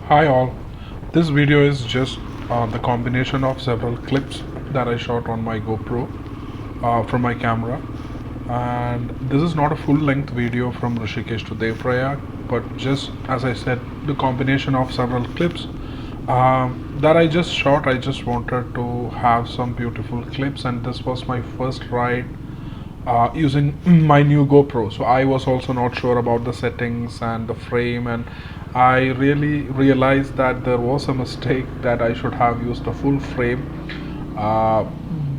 Hi all. This video is just the combination of several clips that I shot on my Gopro from my camera, and this is not a full-length video from Rishikesh to Devprayag, but just as I said, the combination of several clips that I just shot. I just wanted to have some beautiful clips, and this was my first ride using my new GoPro. So I was also not sure about the settings and the frame, and I really realized that there was a mistake that I should have used a full frame.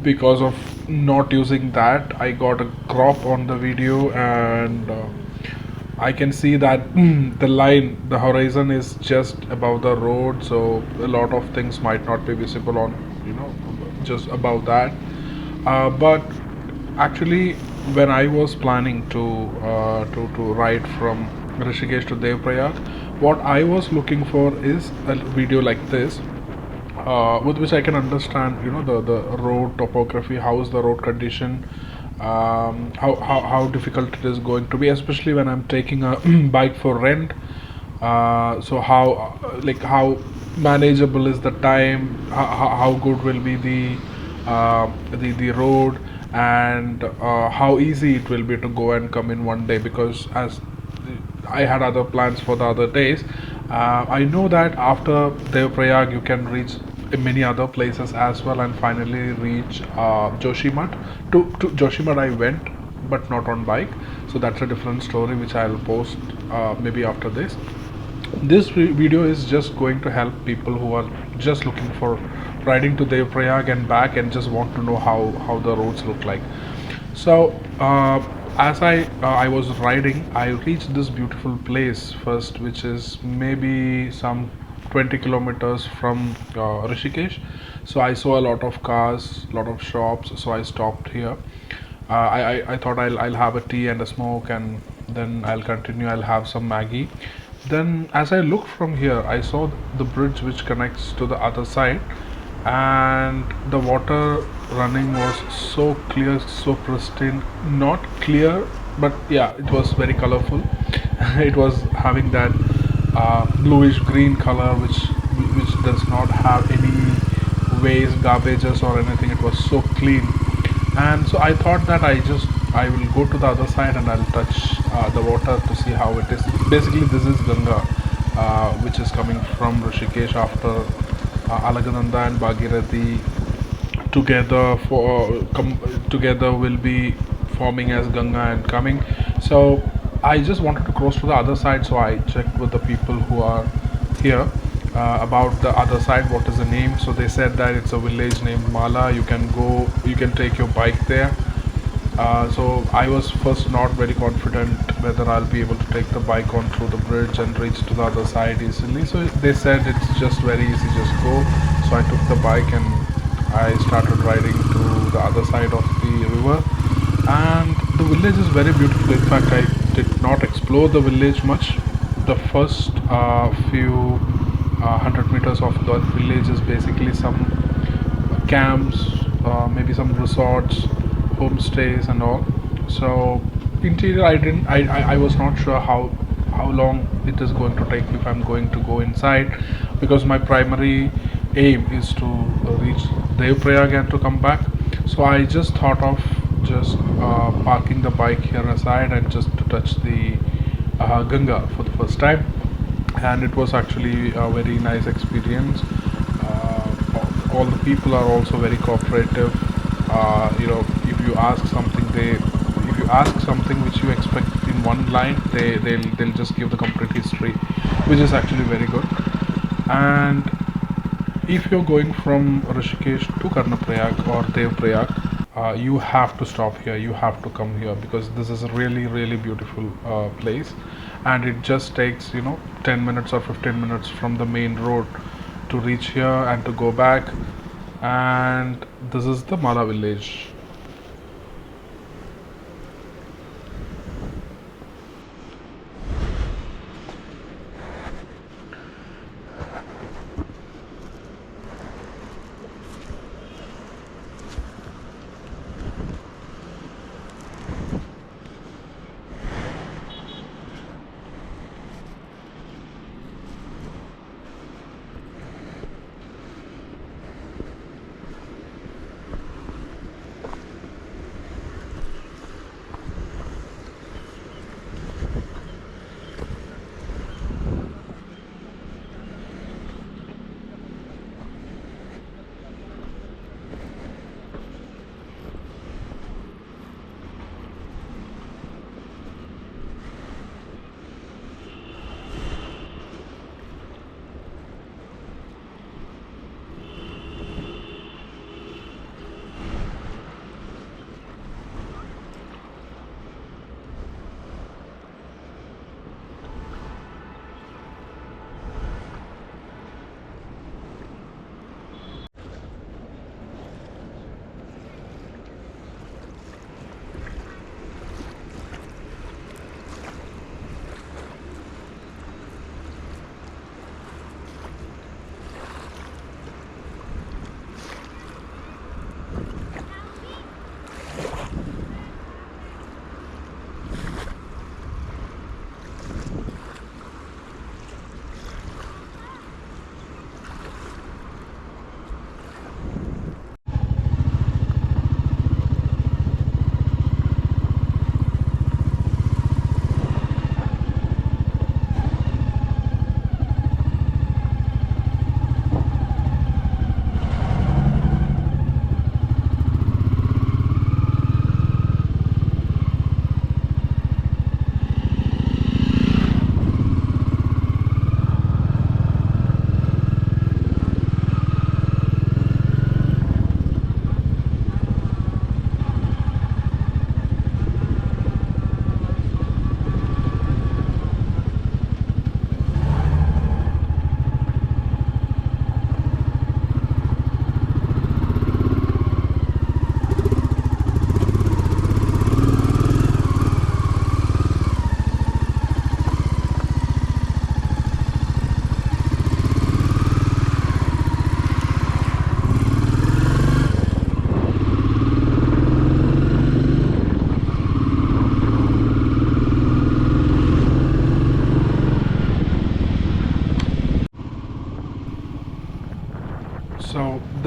Because of not using that, I got a crop on the video, and I can see that the line, the horizon is just above the road, so a lot of things might not be visible on, just above that. But actually, when I was planning to ride from Rishikesh to Devprayag, what I was looking for is a video like this, with which I can understand, the road topography, how is the road condition, how difficult it is going to be, especially when I'm taking a bike for rent. So how manageable is the time, how good will be the road, and how easy it will be to go and come in one day, because as I had other plans for the other days. I know that after Devprayag you can reach many other places as well, and finally reach Joshimath. To Joshimath I went, but not on bike. So that's a different story which I'll post maybe after this. This video is just going to help people who are just looking for riding to Devprayag and back, and just want to know how the roads look like. So as I was riding, I reached this beautiful place first, which is maybe some 20 kilometers from Rishikesh. So I saw a lot of cars, lot of shops. So I stopped here. I thought I'll have a tea and a smoke, and then I'll continue. I'll have some Maggie. Then, as I looked from here, I saw the bridge which connects to the other side, and the water running was so clear, so pristine. Not clear, but yeah, it was very colorful. It was having that bluish green color, which does not have any waste, garbages, or anything. It was so clean, and so I thought that I will go to the other side and I'll touch the water to see how it is. Basically, this is Ganga, which is coming from Rishikesh after Alagananda and Bhagirathi together will be forming as Ganga and coming. So I just wanted to cross to the other side, so I checked with the people who are here about the other side, what is the name. So they said that it's a village named Mala. You can take your bike there. So I was first not very confident whether I'll be able to take the bike on through the bridge and reach to the other side easily. So they said it's just very easy, just go. So I took the bike and I started riding to the other side of the river. And the village is very beautiful. In fact, I did not explore the village much. The first few 100 meters of the village is basically some camps, maybe some resorts, homestays, and all. So interior, I was not sure how long it is going to take if I'm going to go inside, because my primary aim is to reach Devprayag and to come back. So I just thought of just parking the bike here aside and just to touch the Ganga for the first time, and it was actually a very nice experience. All the people are also very cooperative. If you ask something, if you ask something which you expect in one line, they'll just give the complete history, which is actually very good. And if you're going from Rishikesh to Karnaprayag or Devprayag, you have to stop here. You have to come here, because this is a really beautiful place, and it just takes 10 minutes or 15 minutes from the main road to reach here and to go back. And this is the Mala village.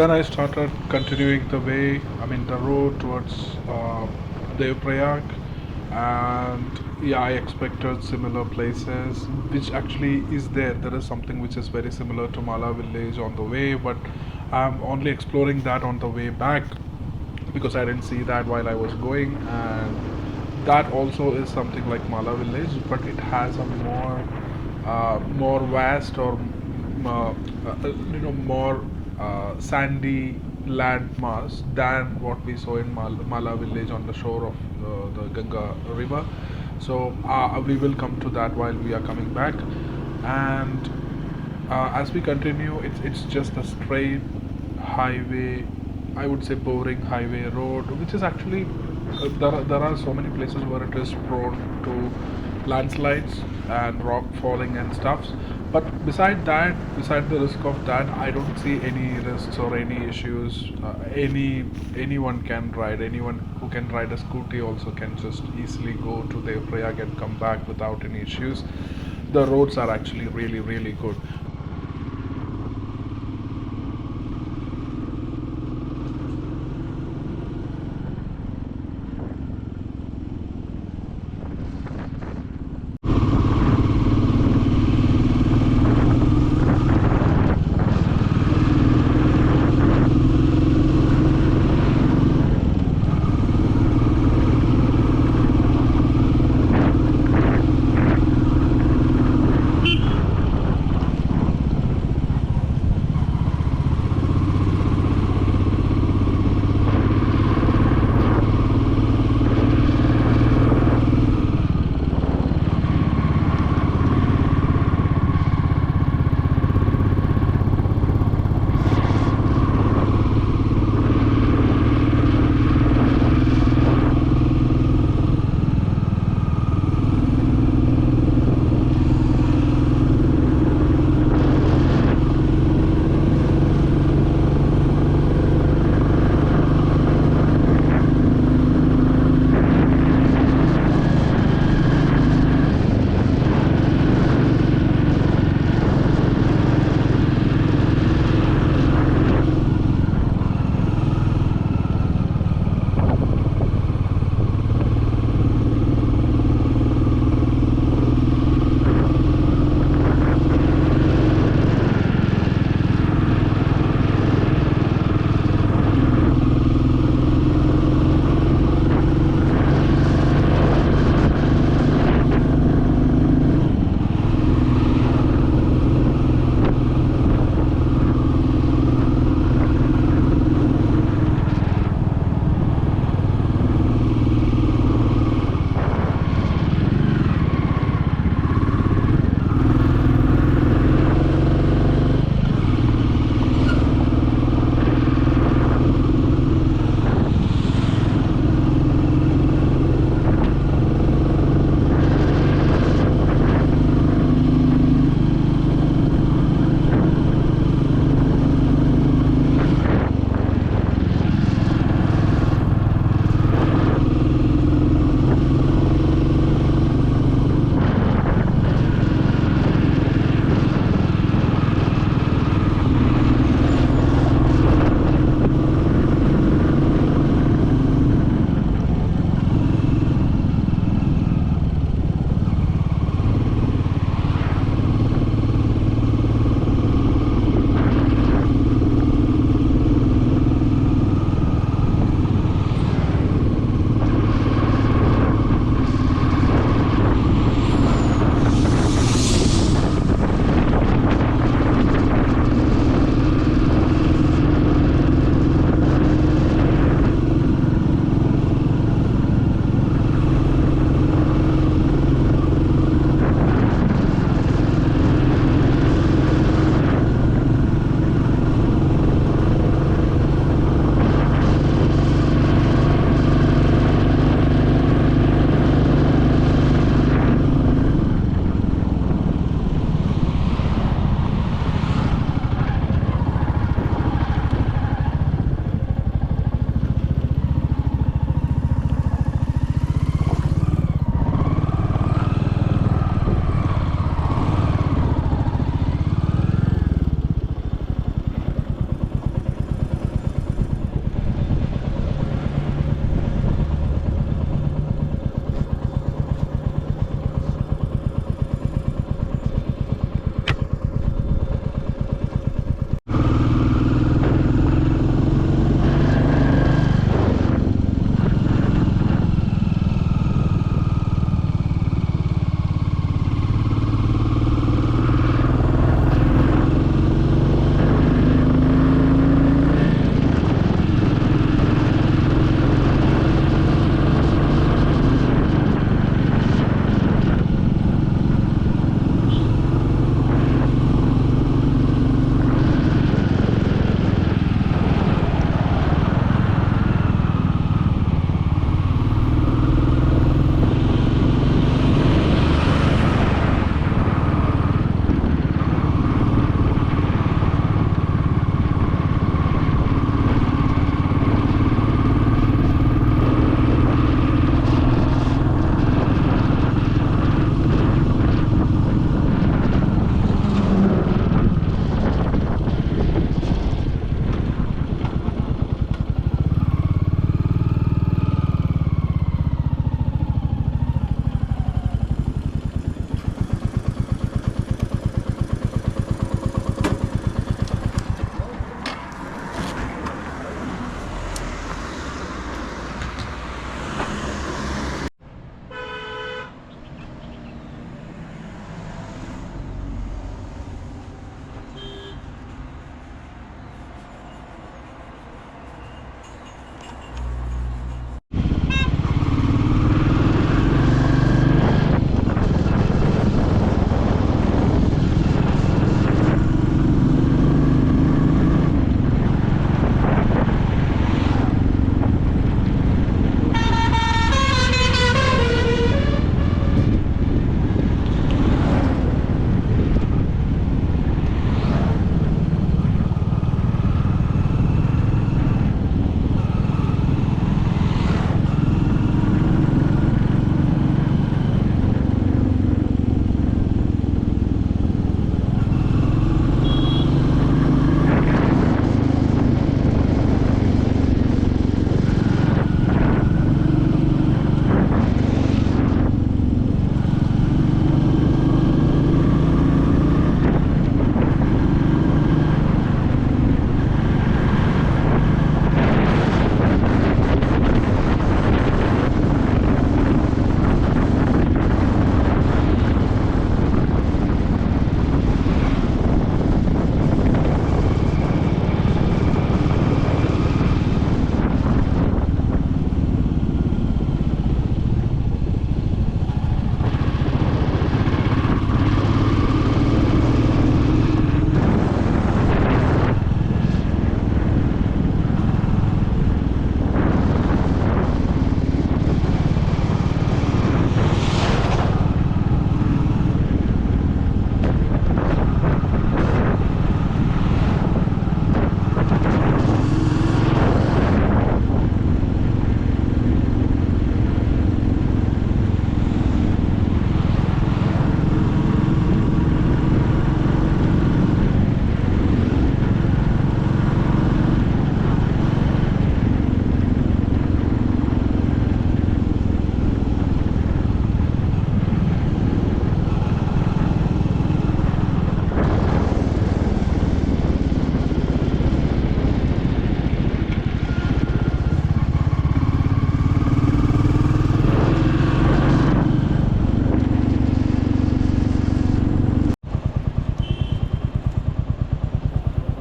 then I started continuing the way, I mean the road towards Devprayag, and yeah, I expected similar places, which actually is there. There is something which is very similar to Mala village on the way, but I'm only exploring that on the way back because I didn't see that while I was going, and that also is something like Mala village, but it has a more vast or more sandy land mass than what we saw in Mala village on the shore of the Ganga river. So we will come to that while we are coming back, and as we continue, it's just a straight highway. I would say boring highway road, which is actually there are so many places where it is prone to landslides and rock falling and stuffs. But beside the risk of that, I don't see any risks or any issues. Anyone can ride. Anyone who can ride a scooty also can just easily go to their Prayag and come back without any issues. The roads are actually really good.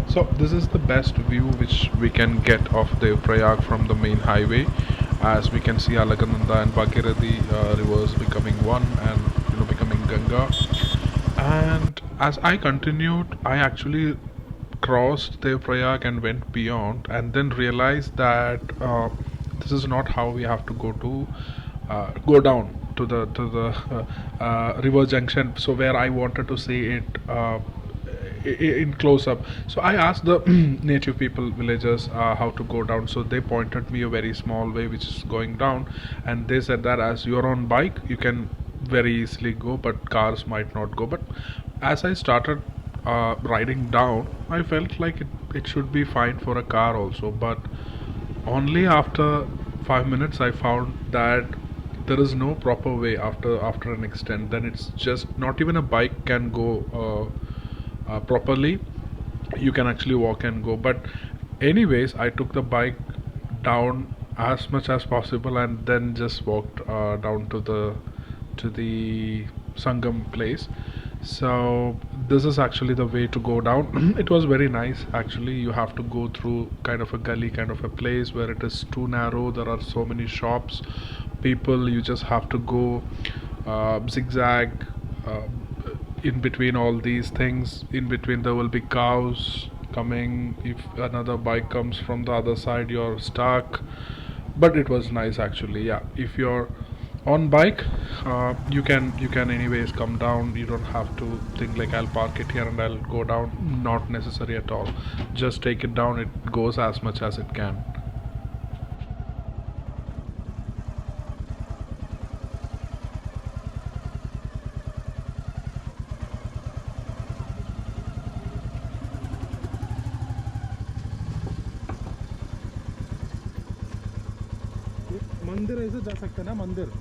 So this is the best view which we can get of Devprayag from the main highway, as we can see Alakananda and Bhagirathi rivers becoming one and becoming Ganga. And as I continued, I actually crossed Devprayag and went beyond, and then realized that this is not how we have to go down to the river junction. So where I wanted to see it. In close up, so I asked the native people, villagers, how to go down. So they pointed me a very small way which is going down, and they said that as you're on bike you can very easily go, but cars might not go. But as I started riding down, I felt like it should be fine for a car also. But only after 5 minutes I found that there is no proper way after an extent. Then it's just not even a bike can go properly. You can actually walk and go. But anyways, I took the bike down as much as possible and then just walked down to the Sangham place. So this is actually the way to go down. It was very nice actually. You have to go through kind of a gully, kind of a place where it is too narrow. There are so many shops, people. You just have to go zigzag in between all these things. In between there will be cows coming. If another bike comes from the other side, you're stuck. But it was nice actually. Yeah, if you're on bike, you can anyways come down. You don't have to think like I'll park it here and I'll go down. Not necessary at all. Just take it down. It goes as much as it can. मंदिर ऐसे जा सकते हैं ना मंदिर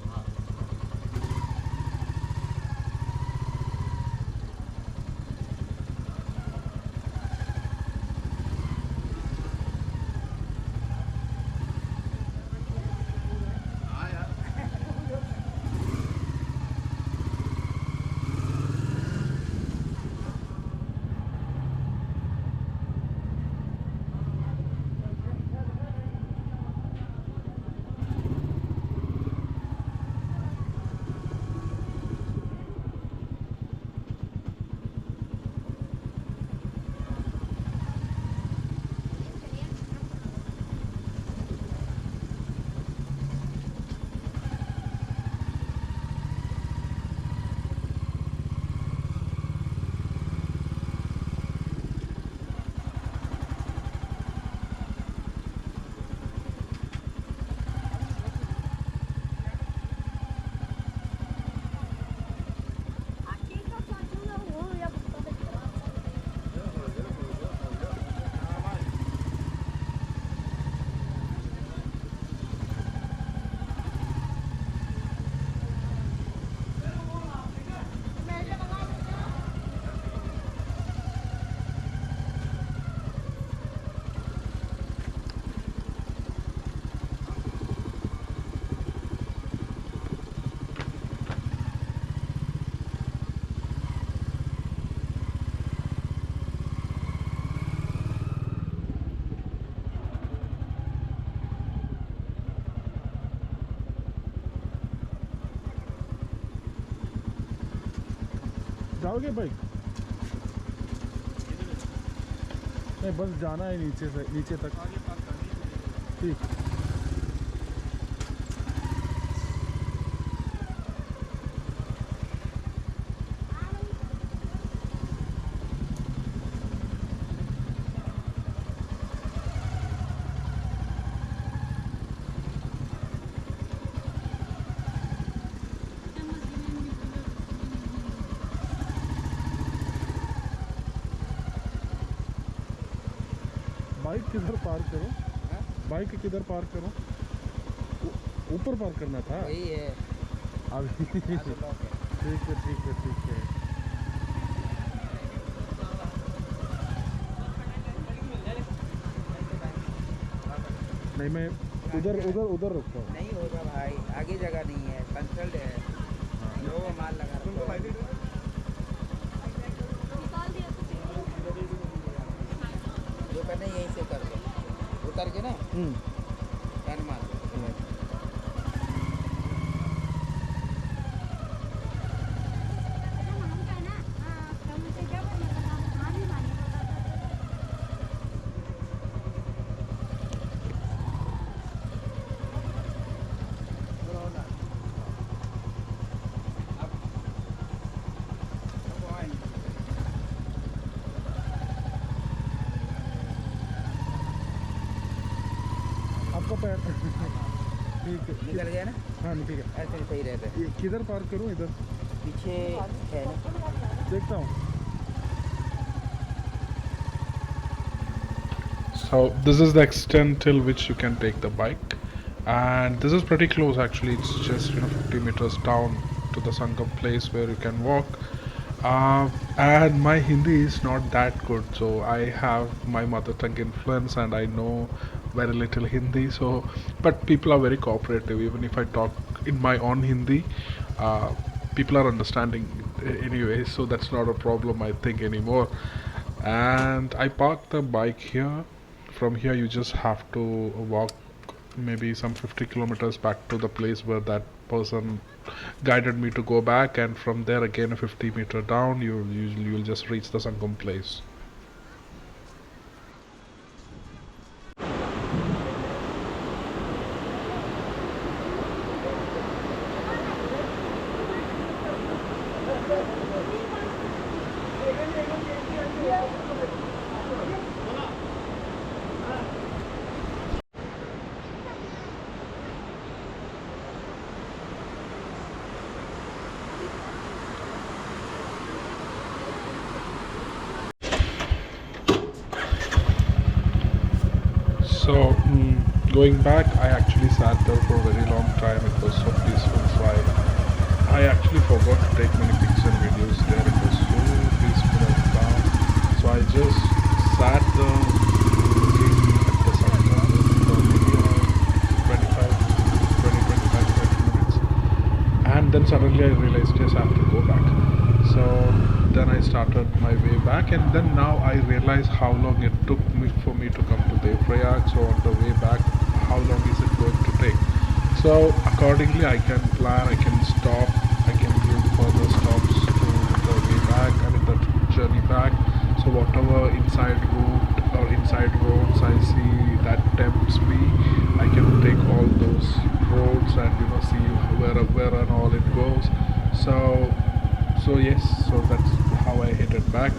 जाओगे भाई नहीं बस जाना है नीचे से नीचे तक ठीक बाइक किधर पार्क करो बाइक किधर पार्क करो ऊपर पार्क करना था वही है अभी ठीक है ठीक है ठीक है नहीं मैं उधर उधर उधर रुकता हूँ नहीं होगा भाई आगे जगह नहीं है कंसल्ट है लोग माल लगा रखा है। उतर के ना टर्न मार आपका पैर ठीक है, निकल गया ना हाँ ठीक है। ऐसे सही रहता है ये किधर पार्क करूँ? इधर पीछे है ना देखता हूँ। So this is the extent till which you can take the bike, and this is pretty close actually. It's just 50 meters down to the Sangham place where you can walk. And my Hindi is not that good, so I have my mother tongue influence and I know very little Hindi. So, but people are very cooperative. Even if I talk in my own Hindi, uh, people are understanding anyway. So that's not a problem, I think, anymore. And I parked the bike here. From here, you just have to walk maybe some 50 kilometers back to the place where that person guided me to go back, and from there again a 50-meter down you'll just reach the Sangham place. So, going back, I actually sat there for a very long time. It was so peaceful. So I actually forgot to take many pictures and videos there. It was so peaceful and calm. So I just sat there looking at the sunset for maybe around 25, 20, 25, 30 minutes. And then suddenly I realized, yes, I have to go back. So then I started my way back, and then now I realize how long it took me for me to come to Devprayag. So on the way back, how long is it going to take? So accordingly, I can plan, I can stop, I can give further stops to the way back, I mean the journey back. So whatever inside route or inside roads I see that tempts me, I can take all those roads and see where and all it goes. So yes, so that's how I hit it back.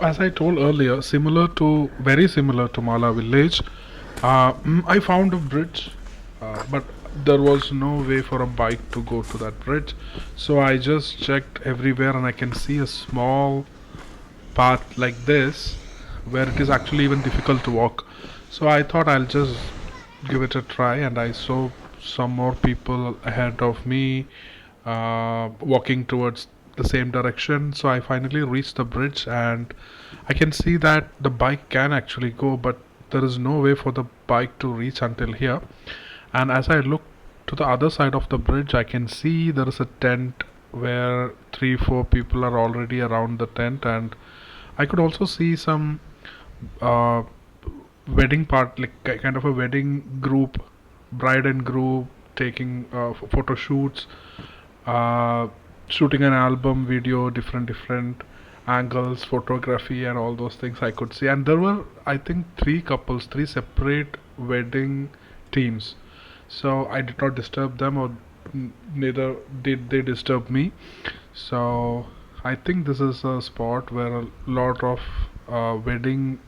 as I told earlier, very similar to Mala village, I found a bridge, but there was no way for a bike to go to that bridge. So I just checked everywhere, and I can see a small path like this where it is actually even difficult to walk. So I thought I'll just give it a try, and I saw some more people ahead of me walking towards the same direction. So I finally reached the bridge, and I can see that the bike can actually go, but there is no way for the bike to reach until here. And as I look to the other side of the bridge, I can see there is a tent where 3 4 people are already around the tent, and I could also see some uh, wedding part, like kind of a wedding group, bride and groom taking photo shoots, uh, shooting an album video, different angles, photography, and all those things I could see. And there were, I think, 3 couples, 3 separate wedding teams. So I did not disturb them, or neither did they disturb me. So I think this is a spot where a lot of wedding,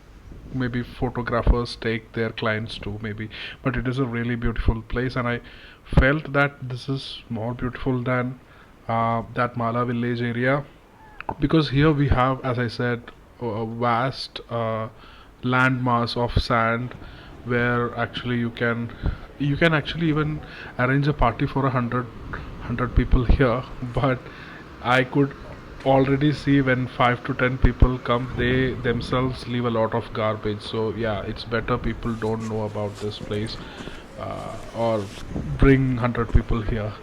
maybe photographers take their clients to, maybe. But it is a really beautiful place, and I felt that this is more beautiful than that Mala village area, because here we have, as I said, a vast landmass of sand where actually you can actually even arrange a party for 100 people here. But I could already see when 5 to 10 people come, they themselves leave a lot of garbage. So yeah, it's better people don't know about this place, or bring 100 people here.